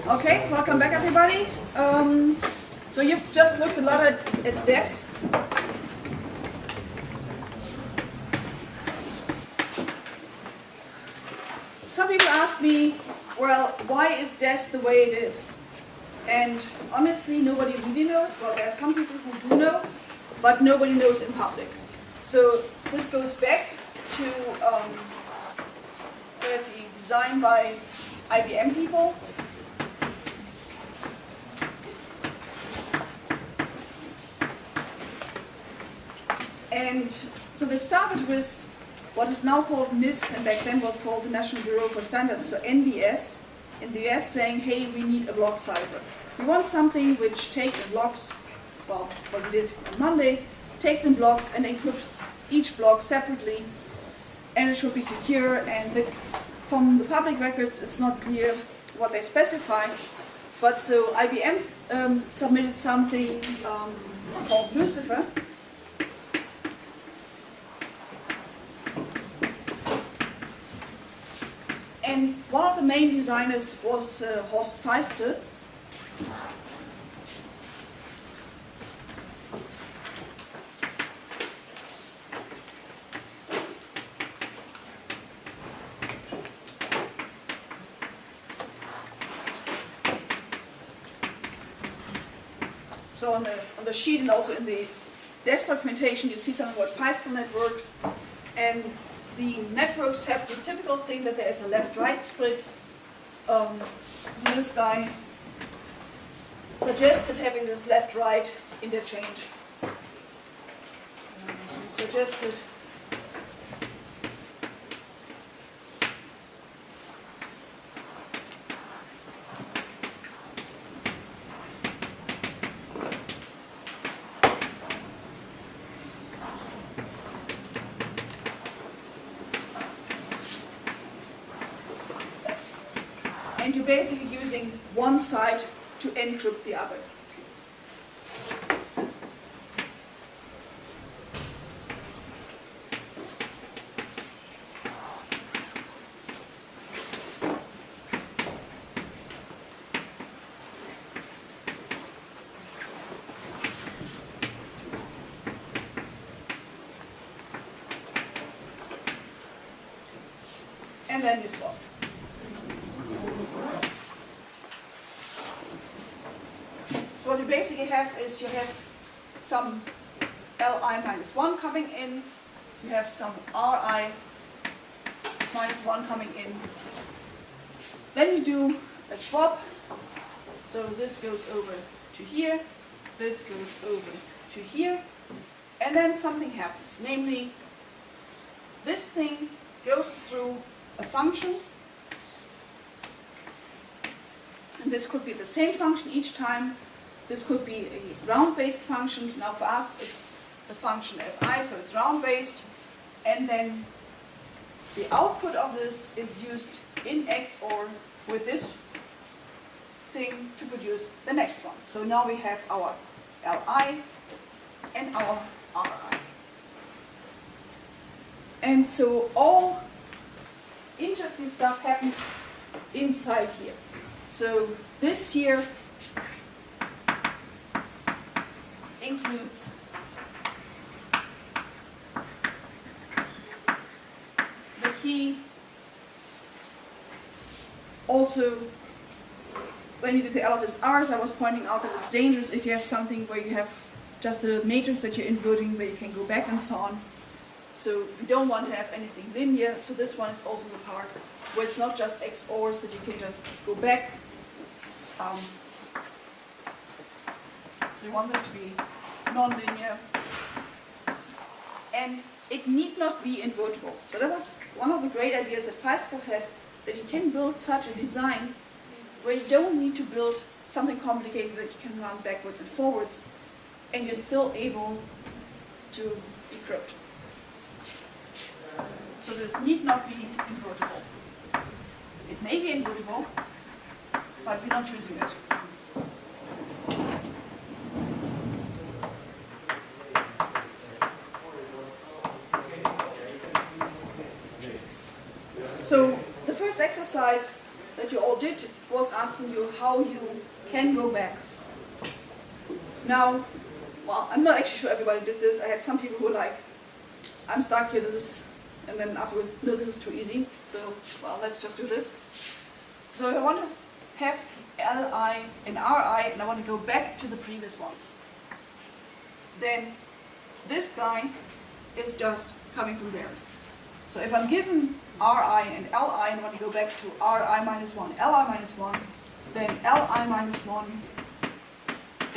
Okay, welcome back everybody. So you've just looked a lot at DES. Some people ask me, well, why is DES the way it is? And honestly, nobody really knows. Well, there are some people who do know, but nobody knows in public. So this goes back to there's a design by IBM people. And so they started with what is now called NIST, and back then was called the National Bureau for Standards, so NDS, in the US, saying, hey, we need a block cipher. We want something which takes in blocks, well, what we did on Monday, takes in blocks and encrypts each block separately, and it should be secure, and from the public records it's not clear what they specify, but so IBM submitted something called Lucifer. And one of the main designers was Horst Feistel. So on the sheet and also in the DES documentation, you see something about Feistel networks, and the networks have the typical thing that there is a left-right split. So this guy suggested having this left-right interchange. He suggested and you're basically using one side to encrypt the other. And then you swap. So what you basically have is you have some Li minus 1 coming in, you have some Ri minus 1 coming in. Then you do a swap, so this goes over to here, this goes over to here, and then something happens, namely this thing goes through a function, and this could be the same function each time. This could be a round-based function. Now for us it's the function fi, so it's round-based, and then the output of this is used in XOR with this thing to produce the next one. So now we have our Li and our Ri. And so all interesting stuff happens inside here. So this here includes the key. Also, when you did the LFS Rs, I was pointing out that it's dangerous if you have something where you have just a matrix that you're inverting where you can go back and so on. So we don't want to have anything linear, so this one is also the part where it's not just XORs that you can just go back. So you want this to be non-linear, and it need not be invertible. So that was one of the great ideas that Feistel had, that you can build such a design where you don't need to build something complicated that you can run backwards and forwards, and you're still able to decrypt. So this need not be invertible. It may be invertible, but we're not using it. So the first exercise that that you all did was asking you how you can go back. Now, well, I'm not actually sure everybody did this. I had some people who were like, I'm stuck here, this is, and then afterwards, no, this is too easy. So, well, let's just do this. So I want to have Li and Ri, and I want to go back to the previous ones. Then this guy is just coming from there. So if I'm given Ri and Li and want to go back to Ri minus 1, Li minus 1, then Li minus 1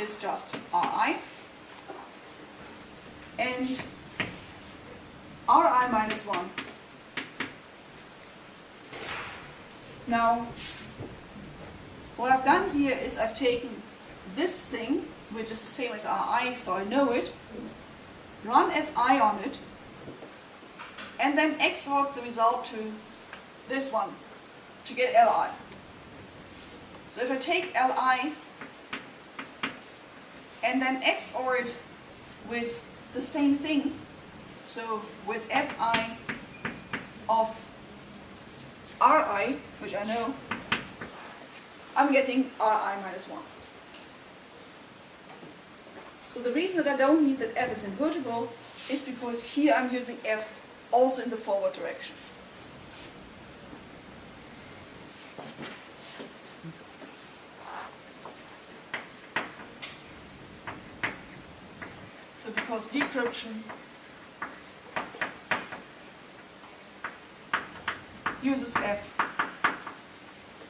is just Ri. And Ri minus 1. Now, what I've done here is I've taken this thing, which is the same as Ri, so I know it, run Fi on it, and then XOR the result to this one to get Li. So if I take Li and then XOR it with the same thing, so with Fi of Ri, which I know, I'm getting Ri minus 1. So the reason that I don't need that F is invertible is because here I'm using F also in the forward direction. So because decryption uses F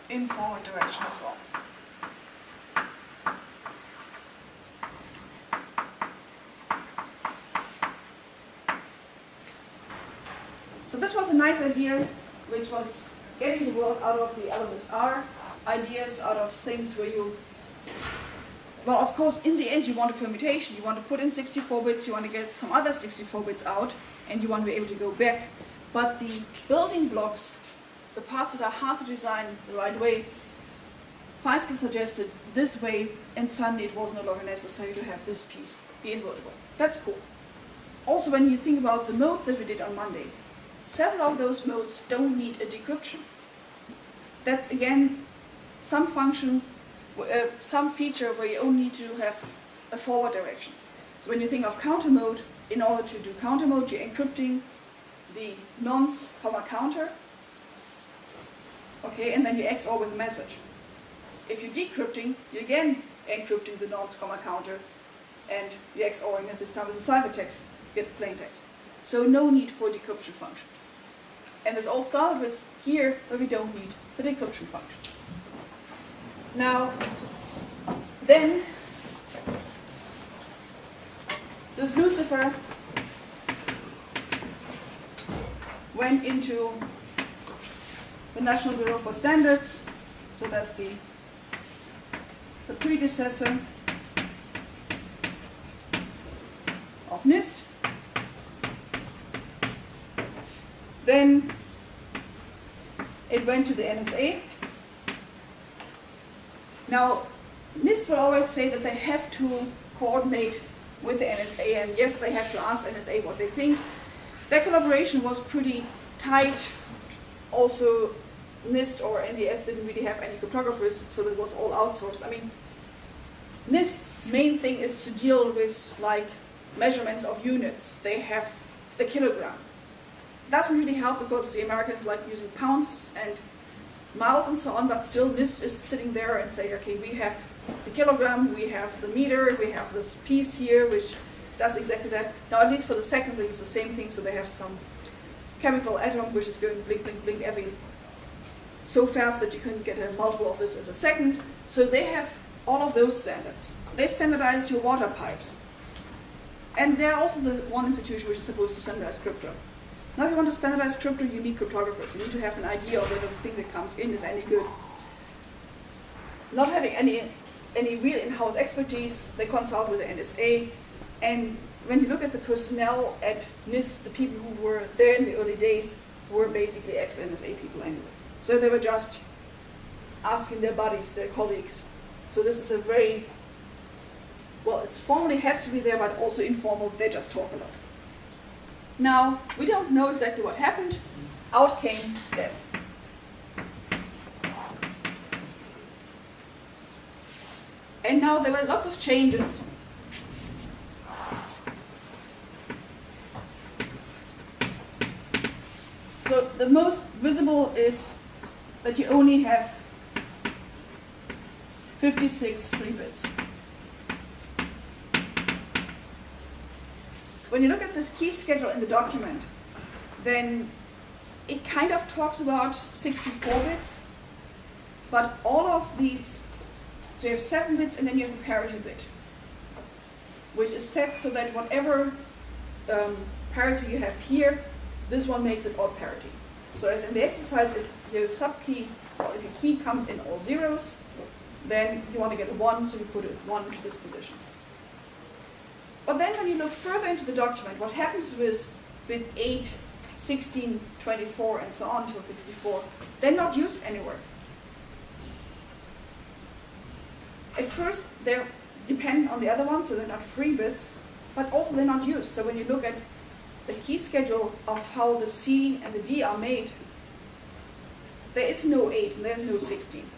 in forward direction as well. So this was a nice idea, which was getting the world out of the LMSR ideas, out of things where you, well, of course, in the end you want a permutation. You want to put in 64 bits, you want to get some other 64 bits out, and you want to be able to go back. But the building blocks, the parts that are hard to design the right way, Feistel suggested this way, and suddenly it was no longer necessary to have this piece be invertible. That's cool. Also, when you think about the modes that we did on Monday, several of those modes don't need a decryption. That's, again, some function, some feature where you only need to have a forward direction. So when you think of counter mode, in order to do counter mode, you're encrypting the nonce, counter, okay, and then you XOR with a message. If you're decrypting, you're again encrypting the nonce, counter, and you're XORing it this time with the ciphertext, get the plain text. So no need for a decryption function. And this all started with here, where we don't need the decryption function. Now, then, this Lucifer went into the National Bureau for Standards, so that's the predecessor of NIST. Then it went to the NSA. Now, NIST will always say that they have to coordinate with the NSA, and yes, they have to ask NSA what they think. Their collaboration was pretty tight. Also, NIST or NDS didn't really have any cryptographers, so it was all outsourced. I mean, NIST's main thing is to deal with like measurements of units. They have the kilogram. Doesn't really help because the Americans like using pounds and miles and so on, but still NIST is sitting there and saying, okay, we have the kilogram, we have the meter, we have this piece here which does exactly that. Now, at least for the seconds they use the same thing, so they have some chemical atom which is going blink, blink, blink every so fast that you can get a multiple of this as a second. So they have all of those standards. They standardize your water pipes. And they're also the one institution which is supposed to standardize crypto. Now, if you want to standardize crypto, you need cryptographers. You need to have an idea of whether the thing that comes in is any good. Not having any real in-house expertise, they consult with the NSA. And when you look at the personnel at NIST, the people who were there in the early days were basically ex-NSA people anyway. So they were just asking their buddies, their colleagues. So this is a very, well, it's formally has to be there, but also informal. They just talk a lot. Now, we don't know exactly what happened. Out came this. And now there were lots of changes. So the most visible is that you only have 56 free bits. When you look at this key schedule in the document, then it kind of talks about 64 bits, but all of these, so you have 7 bits and then you have a parity bit, which is set so that whatever parity you have here, this one makes it odd parity. So as in the exercise, if your subkey, or if your key comes in all zeros, then you want to get a 1, so you put a 1 to this position. But then when you look further into the document, what happens with bit 8, 16, 24, and so on until 64, they're not used anywhere. At first, they're dependent on the other one, so they're not free bits, but also they're not used. So when you look at the key schedule of how the C and the D are made, there is no 8 and there's no 16.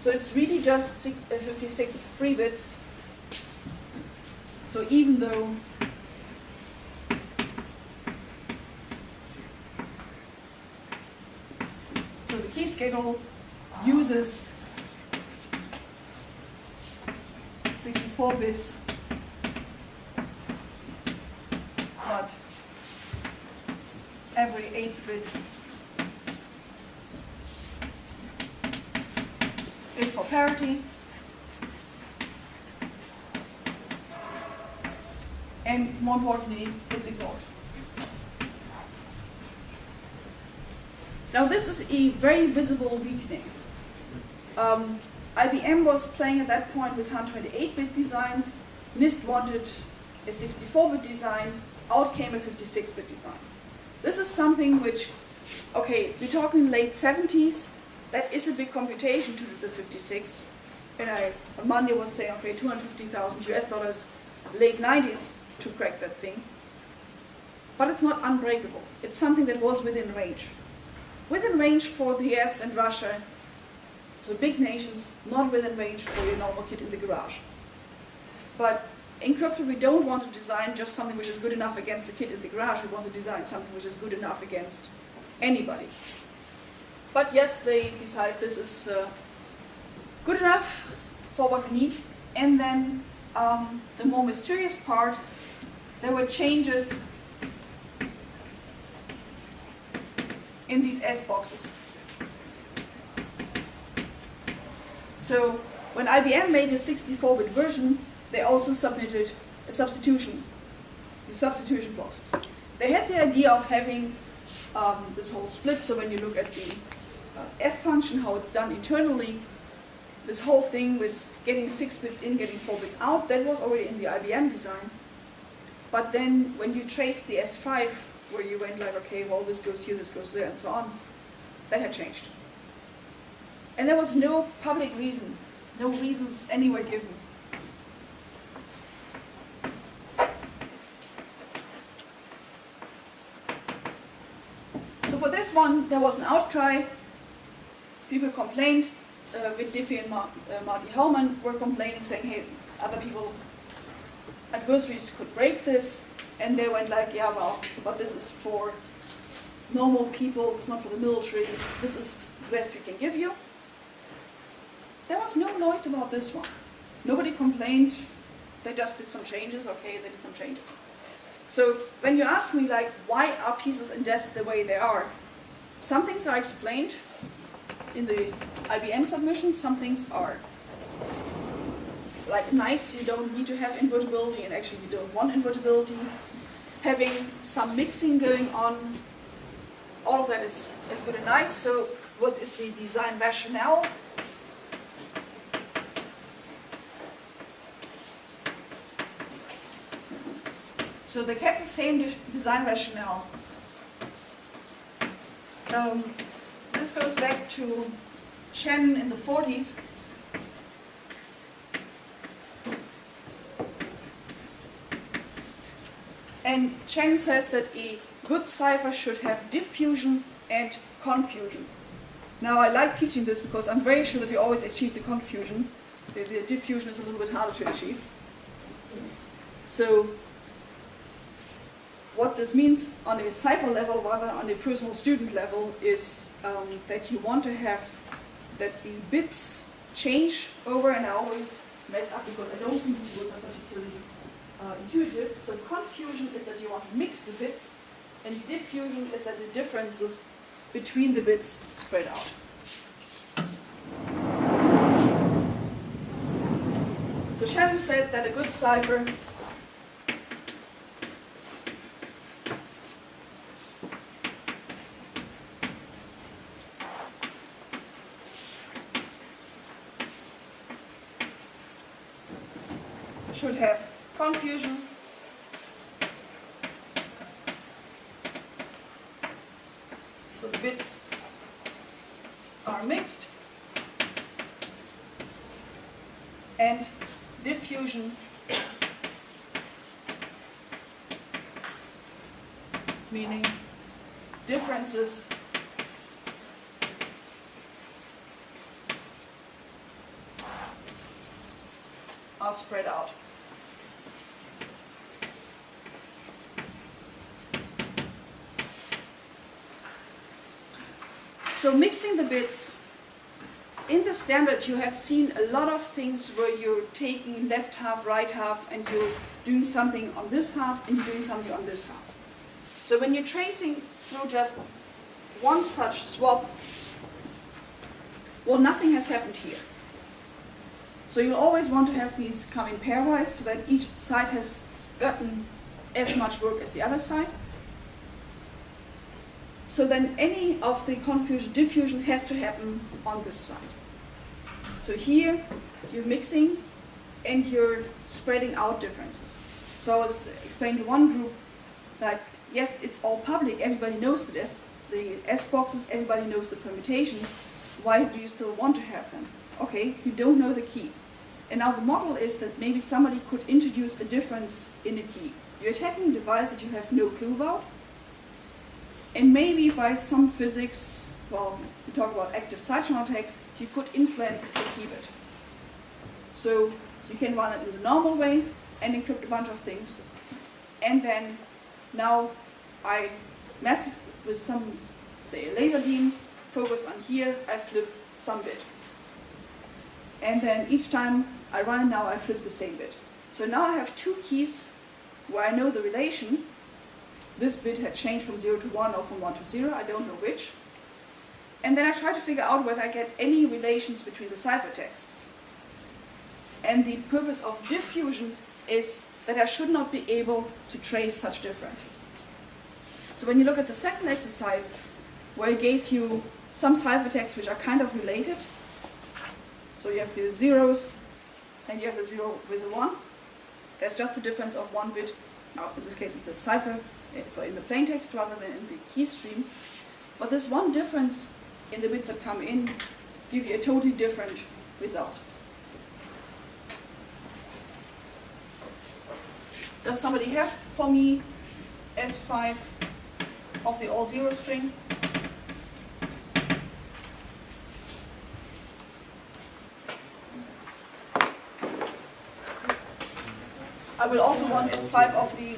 So it's really just 56 free bits. So even though the key schedule uses 64 bits, but every 8th bit is for parity, and more importantly, it's ignored. Now this is a very visible weakening. IBM was playing at that point with 128-bit designs. NIST wanted a 64-bit design. Out came a 56-bit design. This is something which, okay, we're talking late 70s. That is a big computation to do the 56. And on Monday was saying, okay, $250,000 late 90s to crack that thing. But it's not unbreakable. It's something that was within range. Within range for the US and Russia, so big nations, not within range for your normal kid in the garage. But in crypto, we don't want to design just something which is good enough against the kid in the garage. We want to design something which is good enough against anybody. But yes, they decided this is good enough for what we need. And then the more mysterious part, there were changes in these S boxes. So when IBM made a 64-bit version, they also submitted a substitution, the substitution boxes. They had the idea of having this whole split, so when you look at the F function, how it's done internally, this whole thing with getting 6 bits in, getting 4 bits out, that was already in the IBM design. But then when you trace the S5, where you went like, okay, well, this goes here, this goes there, and so on, that had changed. And there was no public reason, no reasons anywhere given. So for this one, there was an outcry. People complained. With Diffie and Marty Hellman were complaining, saying, hey, other people, adversaries could break this. And they went like, yeah, well, but this is for normal people, it's not for the military, this is the best we can give you. There was no noise about this one. Nobody complained, they just did some changes, okay, they did some changes. So when you ask me, like, why are pieces in depth the way they are, some things are explained in the IBM submissions, some things are like nice, you don't need to have invertibility, and actually you don't want invertibility. Having some mixing going on, all of that is good and nice. So what is the design rationale? So they kept the same design rationale. This goes back to Chen in the 40s. And Chen says that a good cipher should have diffusion and confusion. Now I like teaching this because I'm very sure that we always achieve the confusion. The diffusion is a little bit harder to achieve. So what this means on a cipher level, rather on a personal student level, is that you want to have that the bits change over, and I always mess up because I don't think these words are particularly intuitive. So confusion is that you want to mix the bits, and diffusion is that the differences between the bits spread out. So Shannon said that a good cipher should have confusion, so the bits are mixed, and diffusion, meaning differences are spread out. So mixing the bits, in the standard you have seen a lot of things where you're taking left half, right half, and you're doing something on this half and you're doing something on this half. So when you're tracing through just one such swap, well, nothing has happened here. So you'll always want to have these coming pairwise so that each side has gotten as much work as the other side. So then any of the confusion, diffusion has to happen on this side. So here you're mixing and you're spreading out differences. So I was explaining to one group, like, yes, it's all public, everybody knows the S boxes, everybody knows the permutations. Why do you still want to have them? Okay, you don't know the key. And now the model is that maybe somebody could introduce a difference in a key. You're attacking a device that you have no clue about, and maybe by some physics, well, we talk about active side channel attacks, you could influence the key bit. So you can run it in the normal way and encrypt a bunch of things. And then now I massive with some, say, a laser beam focused on here, I flip some bit. And then each time I run it now, I flip the same bit. So now I have two keys where I know the relation. This bit had changed from 0 to 1 or from 1 to 0, I don't know which. And then I try to figure out whether I get any relations between the ciphertexts. And the purpose of diffusion is that I should not be able to trace such differences. So when you look at the second exercise, where I gave you some ciphertexts which are kind of related, so you have the zeros and you have the 0 with a 1, there's just a difference of one bit, now in this case in the cipher, so in the plaintext rather than in the key stream. But this one difference in the bits that come in give you a totally different result. Does somebody have for me S5 of the all zero string? I will also want S5 of the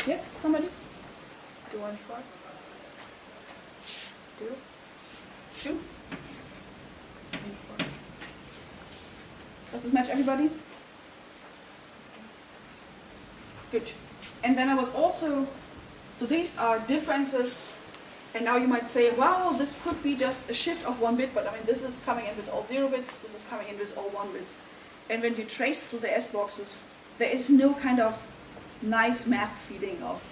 yes, somebody? Do one for? Two? Does this match everybody? Good. And then I was also, so these are differences, and now you might say, well, this could be just a shift of one bit, but I mean, this is coming in with all 0 bits, this is coming in with all 1 bits. And when you trace through the S boxes, there is no kind of nice math feeling of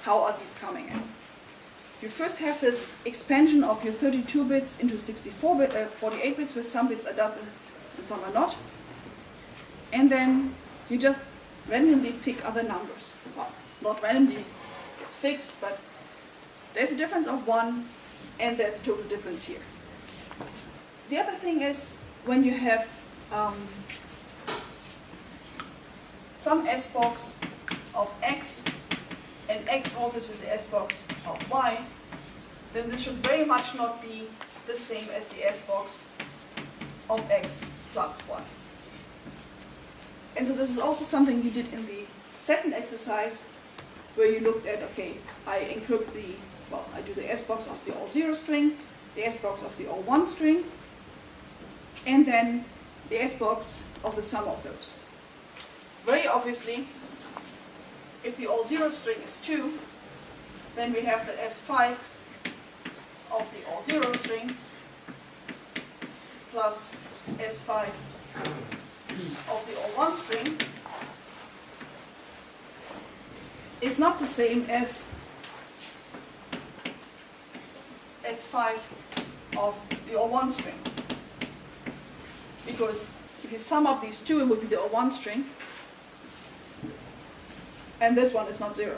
how are these coming in. You first have this expansion of your 32 bits into 48 bits, with some bits are doubled and some are not. And then you just randomly pick other numbers. Well, not randomly, it's fixed, but there's a difference of 1 and there's a total difference here. The other thing is when you have some S box of x and XOR this with the S box of y, then this should very much not be the same as the S box of x plus 1. And so this is also something you did in the second exercise, where you looked at, okay, I encrypt the, well, I do the S box of the all 0 string, the S box of the all 1 string, and then the S box of the sum of those. Very obviously, if the all 0 string is 2, then we have the S5 of the all 0 string plus S5 of the all 1 string is not the same as S5 of the all 1 string. Because if you sum up these two, it would be the all 1 string, and this one is not 0.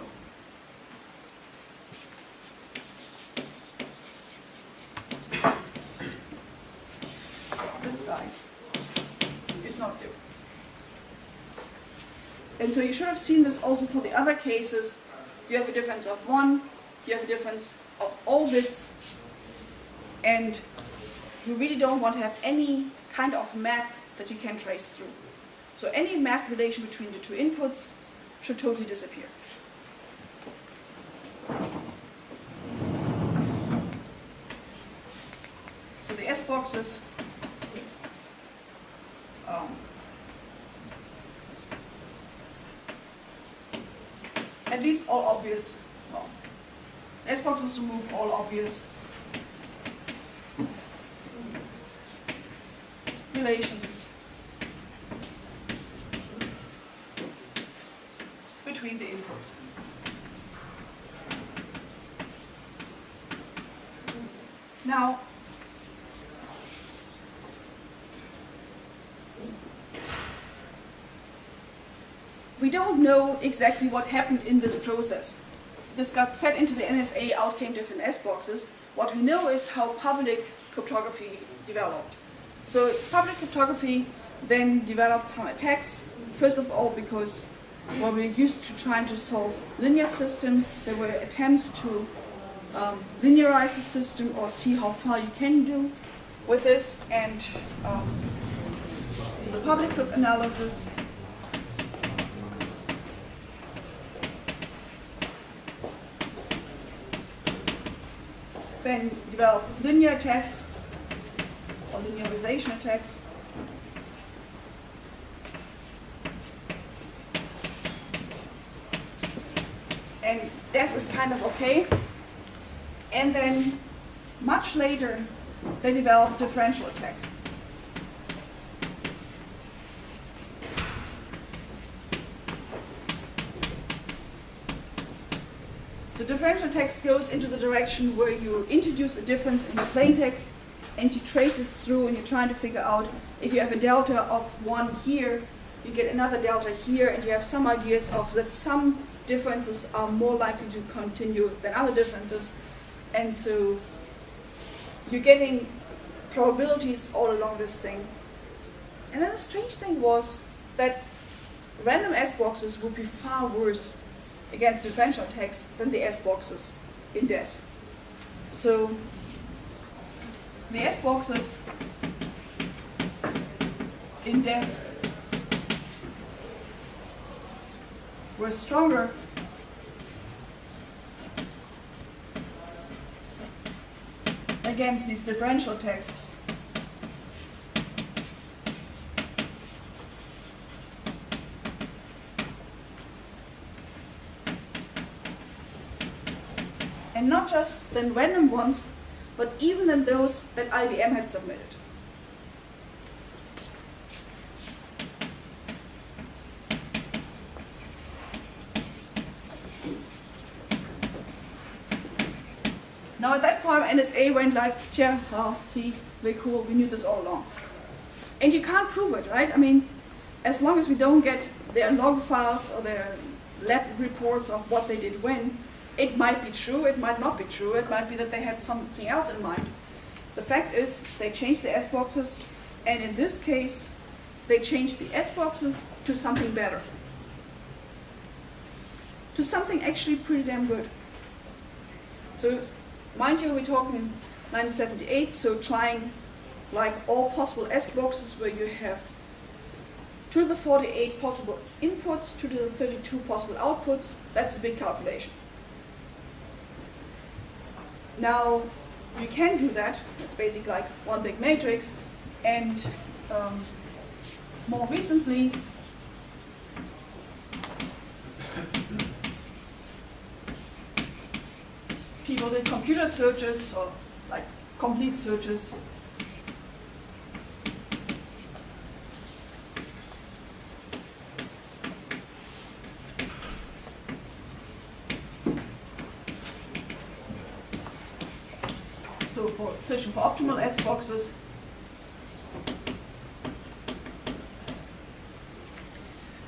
This guy is not 0. And so you should have seen this also for the other cases. You have a difference of 1, you have a difference of all bits, and you really don't want to have any kind of math that you can trace through. So any math relation between the two inputs should totally disappear. So the S boxes at least all obvious, well, S boxes remove all obvious relations between the inputs. Now, we don't know exactly what happened in this process. This got fed into the NSA, out came different S boxes. What we know is how public cryptography developed. So public cryptography then developed some attacks, first of all because we're used to trying to solve linear systems. There were attempts to linearize the system or see how far you can do with this. And so the public cryptanalysis then developed linear attacks or linearization attacks. And this is kind of okay. And then much later they developed differential attacks. So differential text goes into the direction where you introduce a difference in the plain text and you trace it through, and you're trying to figure out if you have a delta of 1 here, you get another delta here, and you have some ideas of that some differences are more likely to continue than other differences. And so you're getting probabilities all along this thing. And then the strange thing was that random S boxes would be far worse against differential attacks than the S boxes in DES. So the S boxes in DES were stronger against these differential attacks and not just than random ones, but even than those that IBM had submitted. Now at that point, NSA went like, yeah, well, see, very cool, we knew this all along. And you can't prove it, right? I mean, as long as we don't get their log files or their lab reports of what they did when, it might be true, it might not be true, it might be that they had something else in mind. The fact is, they changed the S boxes, and in this case, they changed the S boxes to something better. to something actually pretty damn good. So, mind you, we're talking 1978, so trying like all possible S boxes where you have 2 to the 48 possible inputs, 2 to the 32 possible outputs. That's a big calculation. Now, you can do that. It's basically like one big matrix. And more recently, people did computer searches, or like complete searches. So for searching for optimal S boxes.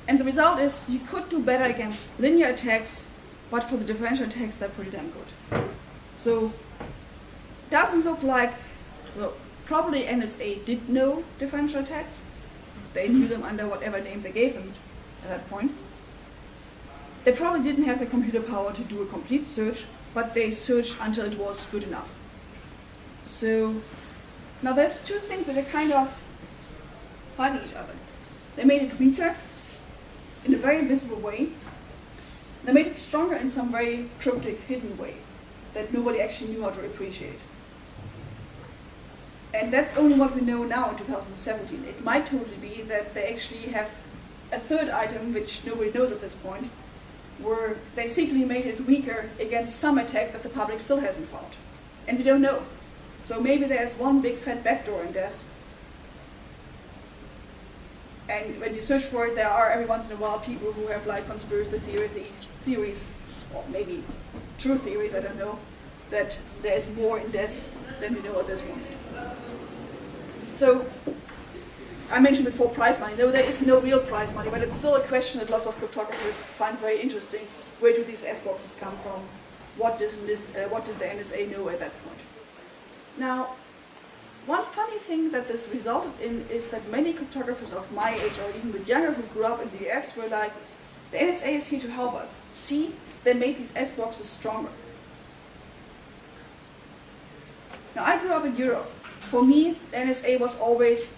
And the result is you could do better against linear attacks, but for the differential attacks, they're pretty damn good. So it doesn't look like, well, probably NSA did know differential attacks. They knew them under whatever name they gave them at that point. They probably didn't have the computer power to do a complete search, but they searched until it was good enough. So now there's two things that are kind of fighting each other. They made it weaker in a very visible way. They made it stronger in some very cryptic, hidden way that nobody actually knew how to appreciate. And that's only what we know now in 2017. It might totally be that they actually have a third item, which nobody knows at this point, where they secretly made it weaker against some attack that the public still hasn't found. And we don't know. So maybe there's one big fat backdoor in this. And when you search for it, there are every once in a while people who have like conspiracy theories, or maybe true theories, I don't know, that there's more in this than we know at this point. So I mentioned before prize money. No, there is no real prize money, but it's still a question that lots of cryptographers find very interesting. Where do these S boxes come from? What did the NSA know at that point? Now, one funny thing that this resulted in is that many cryptographers of my age, or even a bit younger, who grew up in the US, were like, the NSA is here to help us. See, they made these S boxes stronger. Now, I grew up in Europe. For me, the NSA was always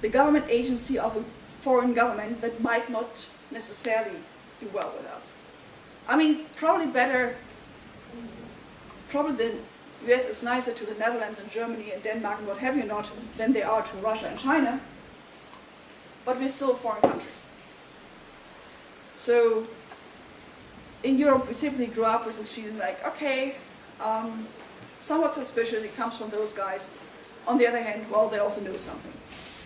the government agency of a foreign government that might not necessarily do well with us. I mean, probably the US is nicer to the Netherlands and Germany and Denmark and what have you not than they are to Russia and China, but we're still a foreign country. So in Europe, we typically grew up with this feeling like, okay, somewhat suspicious, it comes from those guys. On the other hand, well, they also know something.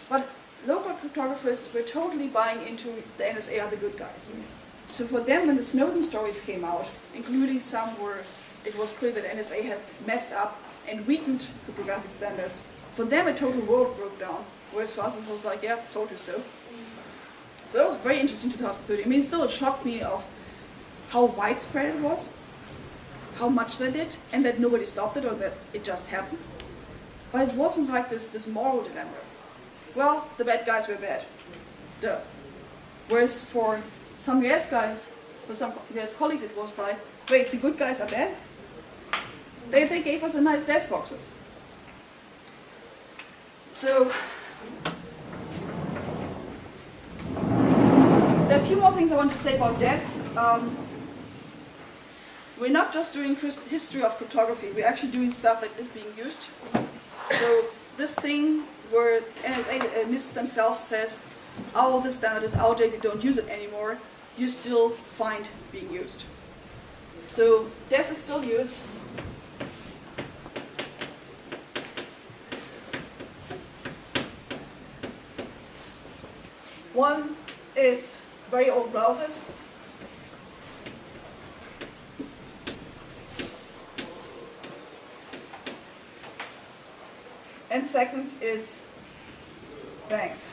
But local cryptographers were totally buying into the NSA are the good guys. So for them, when the Snowden stories came out, including some where it was clear that NSA had messed up and weakened cryptographic standards, for them a total world broke down, whereas for us it was like, yeah, told you so. So that was very interesting in 2013. I mean, it still shocked me of how widespread it was, how much they did, and that nobody stopped it or that it just happened. But it wasn't like this moral dilemma. Well, the bad guys were bad. Duh. Whereas for some US guys, for some US colleagues, it was like, wait, the good guys are bad? They gave us a nice DES boxes. So, there are a few more things I want to say about DES. We're not just doing history of cryptography, we're actually doing stuff that is being used. So this thing where NSA NIST themselves says, oh, this standard is outdated, don't use it anymore, you still find being used. So DES is still used. One is very old browsers. And second is banks.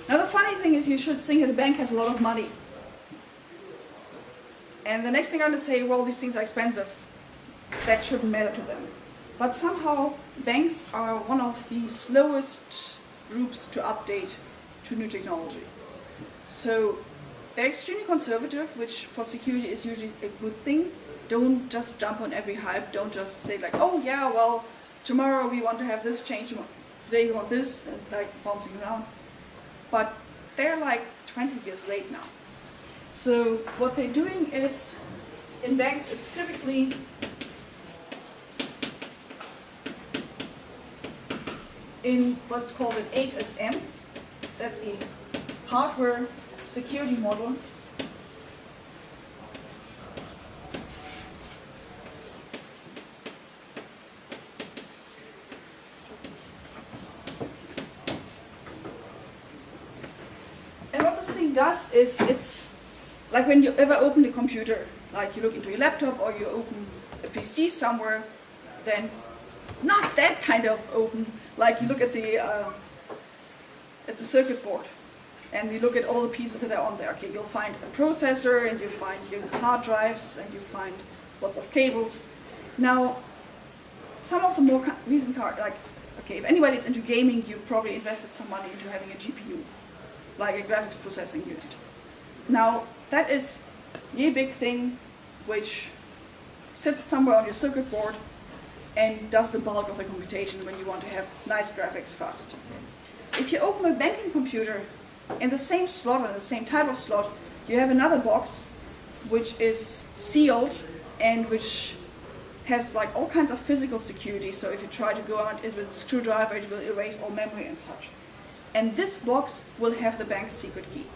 Now the funny thing is you should think that a bank has a lot of money. And the next thing I'm going to say, well, these things are expensive. That shouldn't matter to them. But somehow banks are one of the slowest groups to update to new technology. So they're extremely conservative, which for security is usually a good thing. Don't just jump on every hype. Don't just say like, oh yeah, well, tomorrow we want to have this change, today we want this, and like bouncing around. But they're like 20 years late now. So what they're doing is, in banks, it's typically in what's called an HSM. That's a hardware security model. And what this thing does is, it's like when you ever open a computer, like you look into your laptop or you open a PC somewhere, then not that kind of open, like you look at the circuit board and you look at all the pieces that are on there. Okay, you'll find a processor and you find your hard drives and you find lots of cables. Now, some of the more recent cards, like, okay, if anybody's into gaming, you probably invested some money into having a GPU, like a graphics processing unit. Now, that is a big thing which sits somewhere on your circuit board and does the bulk of the computation when you want to have nice graphics fast. If you open a banking computer, in the same slot, or the same type of slot, you have another box which is sealed and which has like all kinds of physical security. So if you try to go out with a screwdriver, it will erase all memory and such. And this box will have the bank's secret key.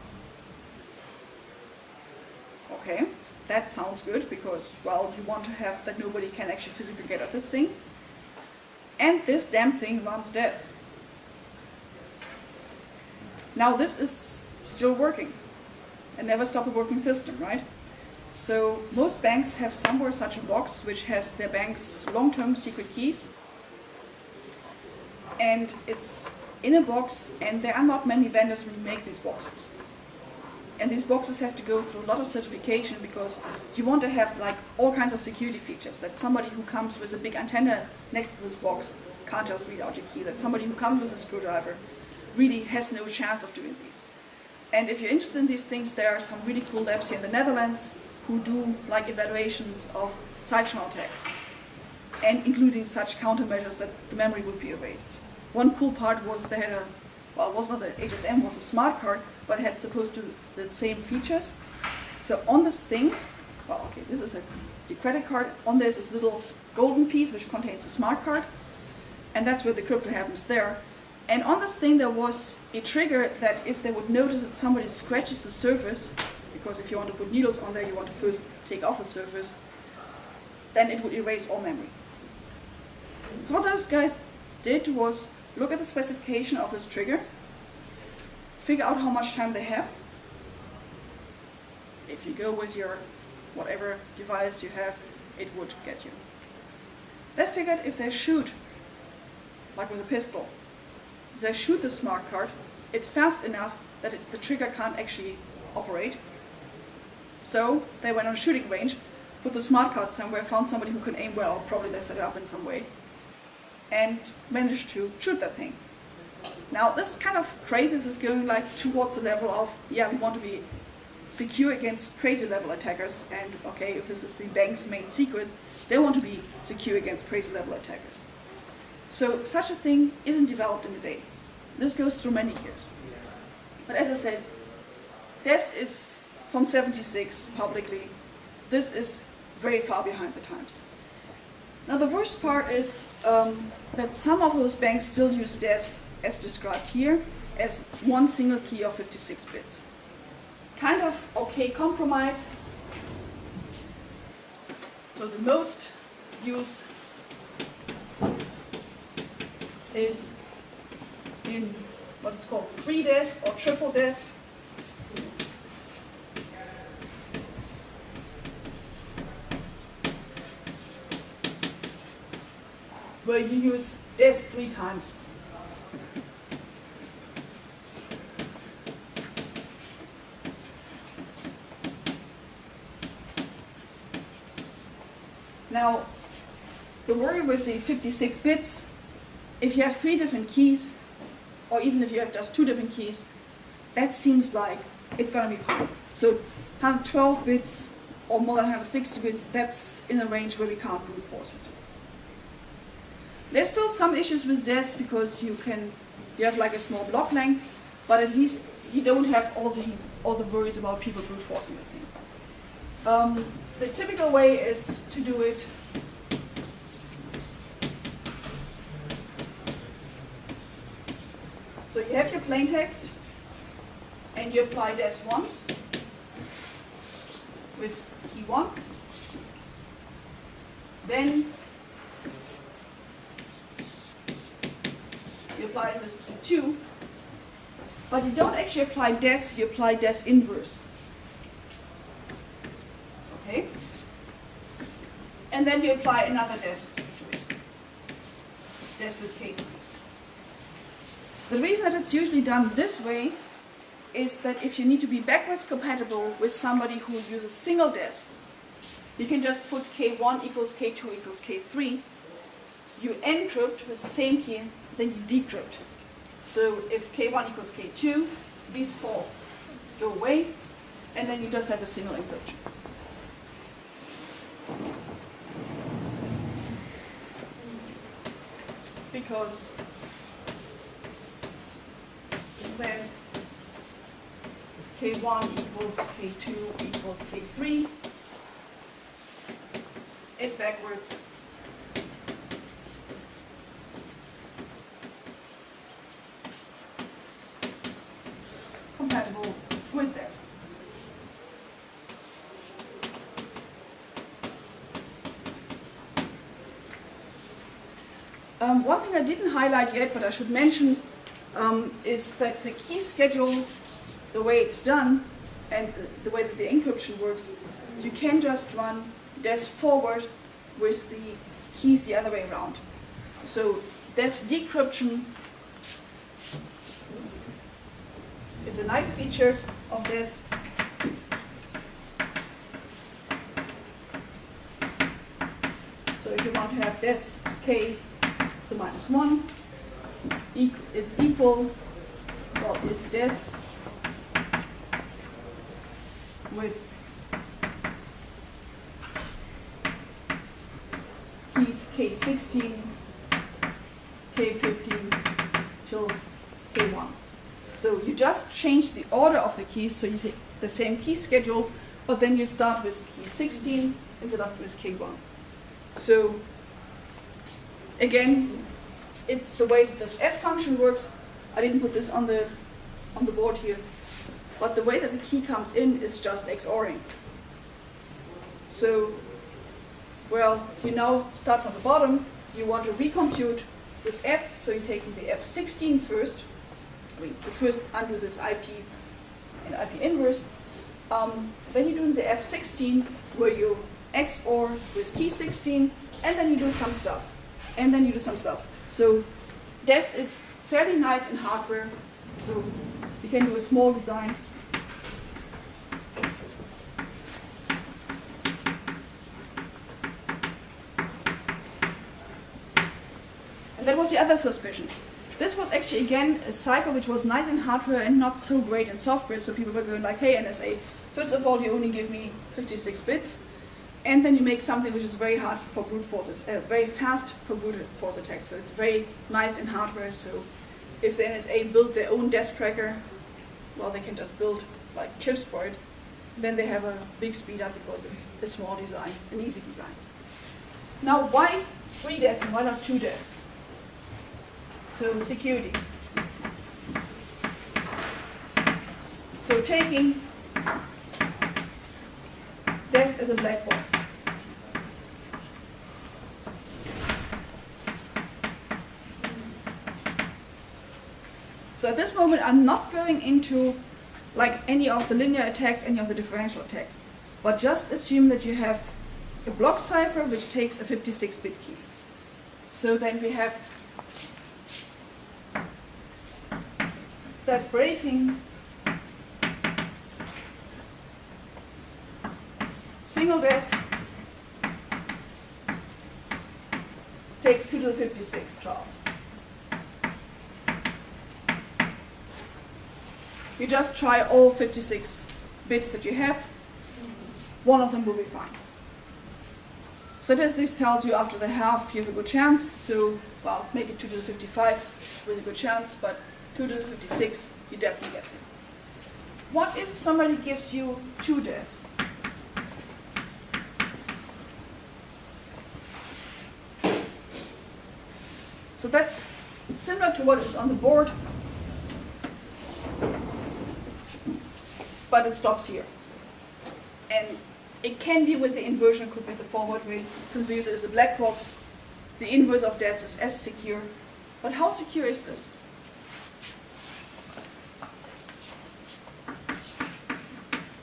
Okay, that sounds good because, well, you want to have that nobody can actually physically get at this thing. And this damn thing runs DES. Now this is still working, and never stop a working system, right? So most banks have somewhere such a box which has their bank's long-term secret keys. And it's in a box, and there are not many vendors who make these boxes. And these boxes have to go through a lot of certification because you want to have like all kinds of security features, that somebody who comes with a big antenna next to this box can't just read out your key, that somebody who comes with a screwdriver really has no chance of doing these. And if you're interested in these things, there are some really cool labs here in the Netherlands who do like evaluations of side channel attacks, and including such countermeasures that the memory would be erased. One cool part was they had a, well, it was not an HSM, it was a smart card, but it had supposed to the same features. So on this thing, well, okay, this is the credit card. On this is little golden piece which contains a smart card, and that's where the crypto happens there. And on this thing there was a trigger that if they would notice that somebody scratches the surface, because if you want to put needles on there, you want to first take off the surface, then it would erase all memory. So what those guys did was look at the specification of this trigger, figure out how much time they have. If you go with your whatever device you have, it would get you. They figured if they shoot, like with a pistol, if they shoot the smart card, it's fast enough that the trigger can't actually operate. So they went on a shooting range, put the smart card somewhere, found somebody who can aim well, probably they set it up in some way, and managed to shoot that thing. Now this is kind of crazy. This is going like towards the level of, yeah, we want to be secure against crazy level attackers, and okay, if this is the bank's main secret, they want to be secure against crazy level attackers. So such a thing isn't developed in a day. This goes through many years. But as I said, this is from '76 publicly. This is very far behind the times. Now the worst part is that some of those banks still use DES, as described here, as one single key of 56 bits. Kind of okay compromise. So the most use is in what is called 3-DES or triple DES. Where you use DES 3 times. Now, the worry with the 56 bits, if you have 3 different keys, or even if you have just 2 different keys, that seems like it's going to be fine. So 112 bits or more than 160 bits, that's in a range where we can't brute force it. There's still some issues with this because you have like a small block length, but at least you don't have all the worries about people brute forcing the thing. The typical way is to do it so you have your plain text and you apply des once with key 1. Then you apply it with key 2. But you don't actually apply des, you apply des inverse. Okay? And then you apply another des to it. Des with k. The reason that it's usually done this way is that if you need to be backwards compatible with somebody who uses single des, you can just put k1 equals k2 equals k3. You encrypt with the same key, then you decrypt. So if k1 equals k2, these four go away, and then you just have a single encryption. Because then k1 equals k2 equals k3 is backwards compatible with this. One thing I didn't highlight yet, but I should mention, is that the key schedule, the way it's done, and the way that the encryption works, you can just run des forward with the keys the other way around. So des decryption is a nice feature of this. So if you want to have des k to minus 1 is equal, well, is des with keys k16, k15 till k1. So you just change the order of the keys, so you take the same key schedule, but then you start with key 16 instead of with k1. So again, it's the way that this f function works. I didn't put this on the board here, but the way that the key comes in is just XORing. So, well, you now start from the bottom. You want to recompute this f, so you're taking the f16 first. I mean, you first undo this IP and IP inverse. Then you're doing the f16, where you XOR with key 16, and then you do some stuff. And then you do some stuff. So des is fairly nice in hardware, so you can do a small design. And that was the other suspicion. This was actually, again, a cipher which was nice in hardware and not so great in software, so people were going like, hey, NSA, first of all, you only give me 56 bits, and then you make something which is very hard for brute force, very fast for brute force attacks. So it's very nice in hardware. So if the NSA built their own desk cracker, well, they can just build like chips for it. Then they have a big speed up because it's a small design, an easy design. Now, why 3 des and why not 2 des? So security. So taking des as a black box. So at this moment, I'm not going into like any of the linear attacks, any of the differential attacks, but just assume that you have a block cipher which takes a 56-bit key. So then we have that breaking single des takes 2 to the 56 Charles. You just try all 56 bits that you have. One of them will be fine. Statistics tells you after the half you have a good chance, so, well, make it 2 to the 55 with a good chance, but 2 to the 56, you definitely get it. What if somebody gives you 2 des? So that's similar to what is on the board, but it stops here. And it can be with the inversion, could be the forward way. Since we use it as a black box, the inverse of des is as secure. But how secure is this?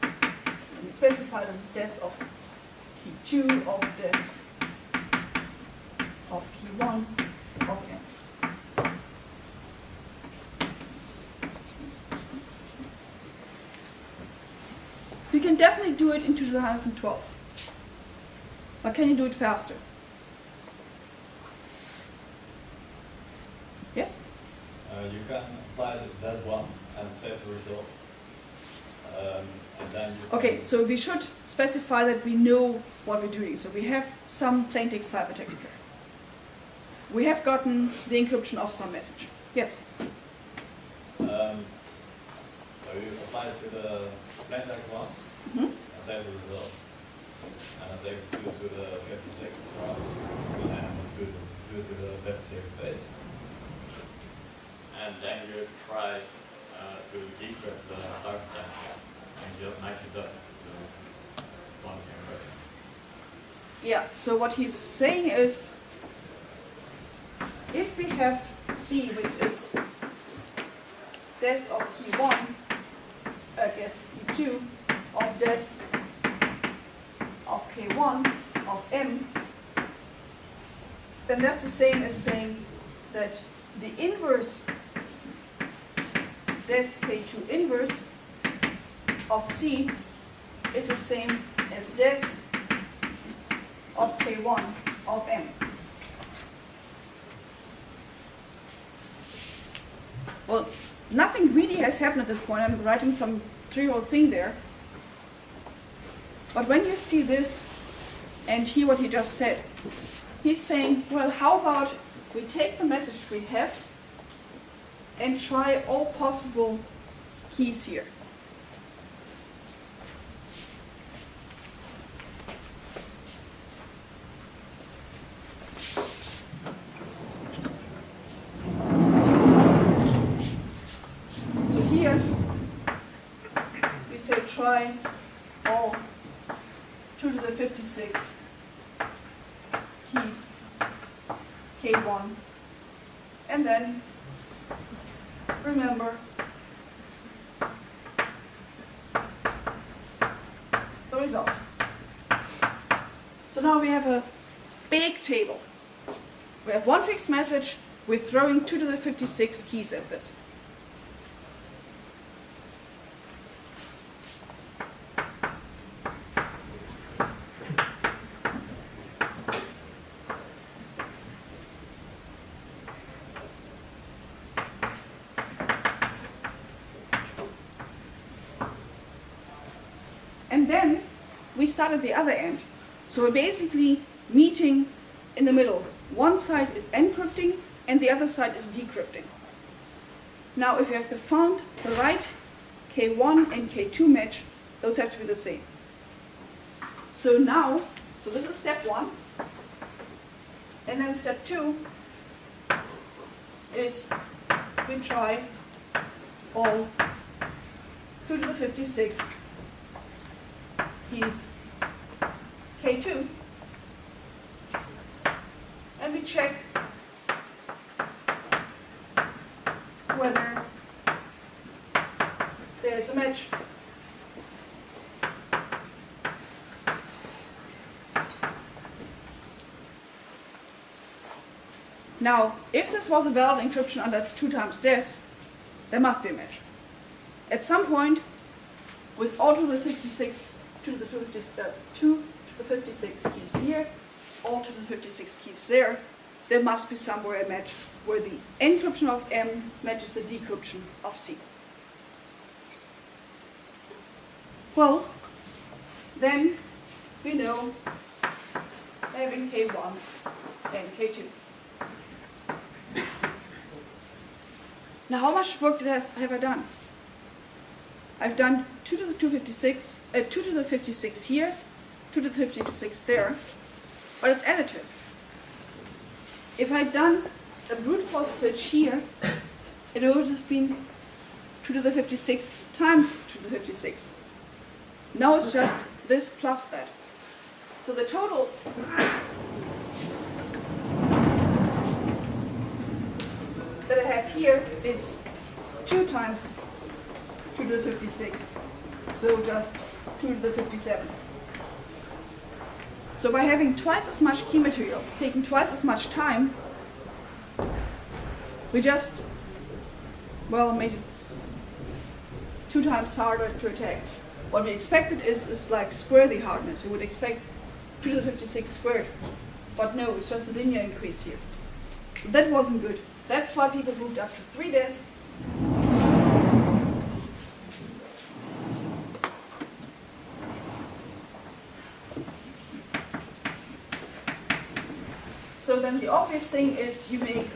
Let me specify that it's des of key 2 of des of key 1 of n. You can definitely do it in 2 to the 112. But can you do it faster? Yes? You can apply that once and save the result. And then you Okay, so we should specify that we know what we're doing. So we have some plaintext ciphertext pair. We have gotten the encryption of some message. Yes? So you apply it to the plaintext once and save the result. And it takes 2 to the 56 and 2 to the 56 space. And then you try to decrypt the ciphertext and you match it up to one encryption. Yeah, so what he's saying is, if we have C, which is des of key 1, des of key 2, of des of k1 of m, then that's the same as saying that the inverse des k2 inverse of C is the same as des of k1 of m. Well, nothing really has happened at this point. I'm writing some trivial thing there. But when you see this and hear what he just said, he's saying, well, how about we take the message we have and try all possible keys here. So here we say try all 2 to the 56 keys K1, and then remember the result. So now we have a big table. We have one fixed message, we're throwing 2 to the 56 keys at this. And then we start at the other end. So we're basically meeting in the middle. One side is encrypting and the other side is decrypting. Now if you have found the right K1 and K2 match, those have to be the same. So now, so this is step 1. And then step 2 is we try all 2 to the 56 keys K2, and we check whether there's a match. Now, if this was a valid encryption under 2 times des, there must be a match. At some point, with all to the 56, 2 to the 56 keys here, all to the 56 keys there, there must be somewhere a match where the encryption of M matches the decryption of C. Well, then we know having K1 and K2. Now how much work have I done? I've done 2 to the 256, 2 to the 56 here, 2 to the 56 there, but it's additive. If I'd done a brute force switch here, it would have been 2 to the 56 times 2 to the 56. Now it's just this plus that. So the total that I have here is 2 times 2 to the 56. So just 2 to the 57. So by having twice as much key material, taking twice as much time, we just, well, made it 2 times harder to attack. What we expected is like square the hardness. We would expect 2 to the 56 squared. But no, it's just a linear increase here. So that wasn't good. That's why people moved up to 3 des. So then the obvious thing is you make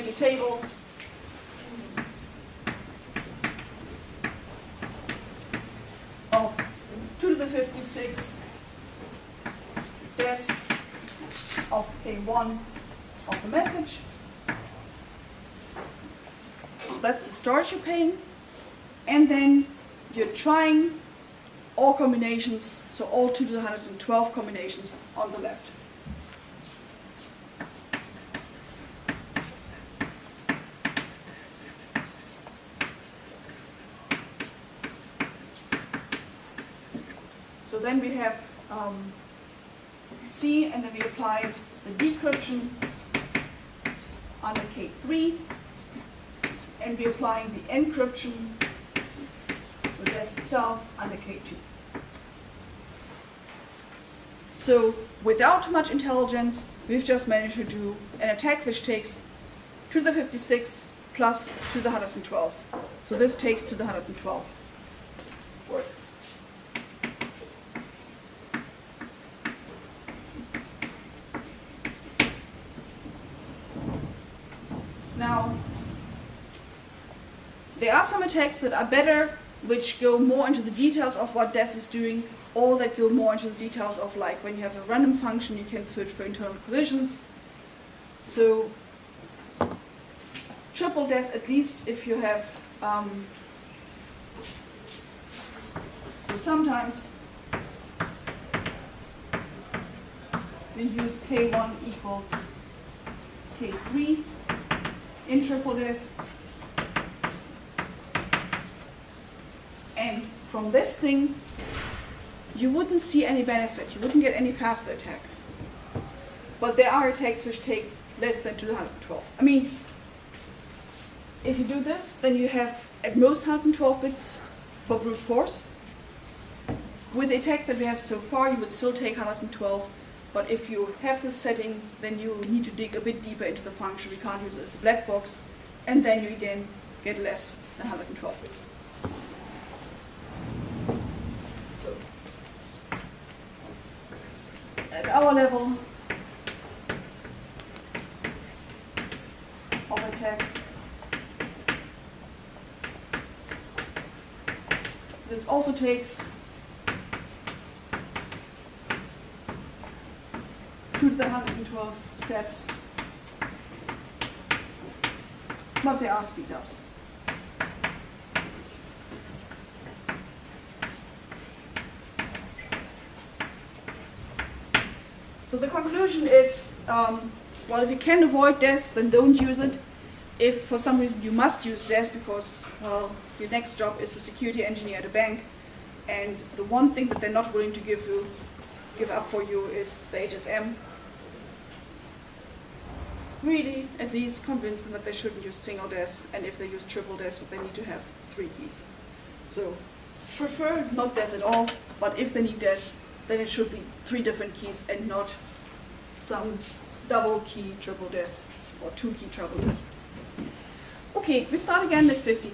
a table of 2 to the 56 des of K1 of the message. So that's the storage you're paying. And then you're trying all combinations, so all 2 to the 112 combinations on the left. So then we have C, and then we apply the decryption under K3, and we're applying the encryption, so des itself, under K2. So without much intelligence, we've just managed to do an attack which takes 2 to the 56 plus 2 to the 112. So this takes 2 to the 112 work. Now, there are some attacks that are better, which go more into the details of what DES is doing, or that go more into the details of, like, when you have a random function, you can search for internal collisions. So, triple DES, at least if you have, so sometimes we use K1 equals K3 in triple DES. And from this thing, you wouldn't see any benefit. You wouldn't get any faster attack. But there are attacks which take less than 212. I mean, if you do this, then you have at most 112 bits for brute force. With the attack that we have so far, you would still take 112. But if you have this setting, then you need to dig a bit deeper into the function. We can't use it as a black box. And then you again get less than 112 bits. So, at our level of attack, this also takes 2 to the 112 steps, but there are speed ups. So the conclusion is, well, if you can avoid DES, then don't use it. If for some reason you must use DES because, well, your next job is a security engineer at a bank, and the one thing that they're not willing to give up for you is the HSM, really at least convince them that they shouldn't use single DES, and if they use triple DES, they need to have 3 keys. So prefer not DES at all, but if they need DES, then it should be 3 different keys and not some double key triple DES or 2 key triple DES. Okay, we start again at 50.